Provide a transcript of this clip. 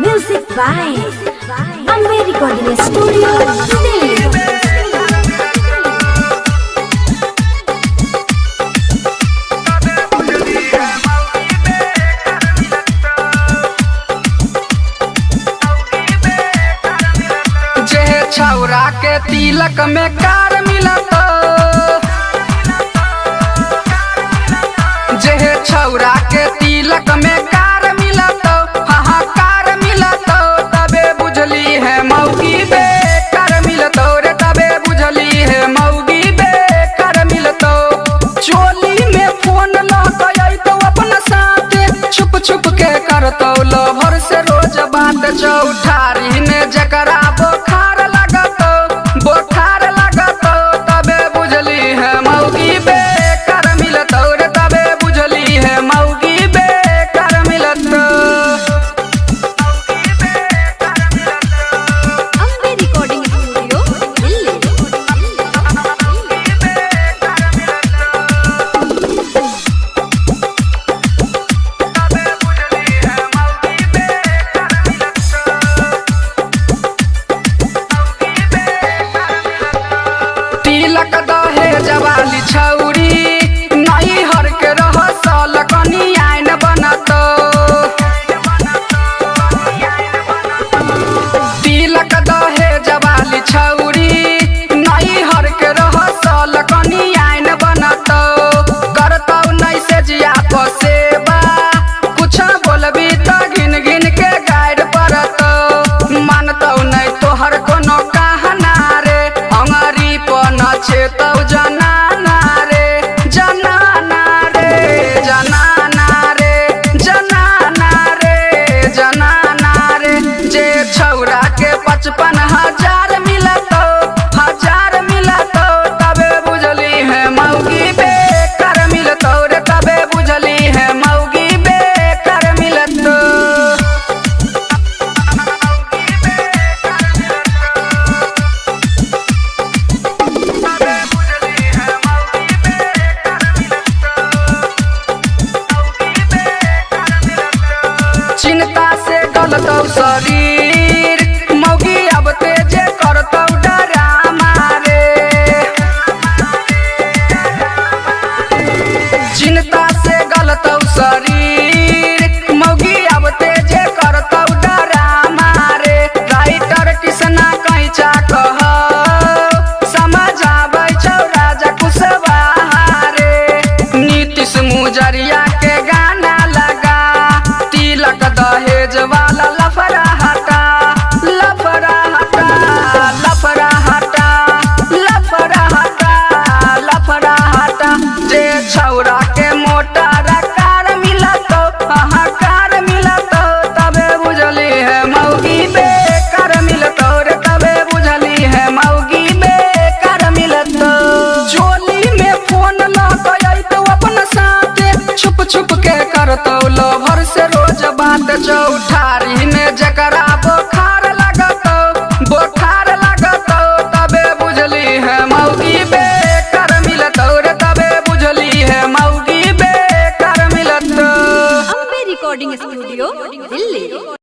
Music by Ambe Recording Studio, Delhi. छौरा के तिलक में कार मिलत, जे छौरा के तिलक में कार मिलत, हाहाकार मिलत, तबे बुझली है मौगी बेकार मिलत रे, तबे बुझली है मौगी बेकार मिलत। चोली में फोन लग तो अपना साथे छुप छुप के करतौ लभर से रोज बात, चौठारी में जकरा बोखार बोखार लगत, तबे बुझली है मौगी बेकार मिलत रे, तबे बुझली है मौगी बेकार मिलत। Ambe Recording Studio, Delhi. तिलक दहेज वाली छौरी नहीं हर के रह साल कनी आइन बनत, तिलक दहेज वाली छौरी नहीं हर के रह साल कनी आइन बनत, करतौ नहीं से जिया पसेबा कुछ बोलबी त गिन गिन के गाइड परत, मानतौ नहीं तोहर कोनो कहना रे, अंगरी पन छेतौ जनाना रे, जनाना रे, जनाना रे, जनाना रे, जनाना रे। जे छौरा के 55,000 मिलत, 1000 मिलत, तबे बुझली है मौगी बेकार मिलत रे, तबे बुझली है मौगी बेकार मिलत। चिंता से गलतौ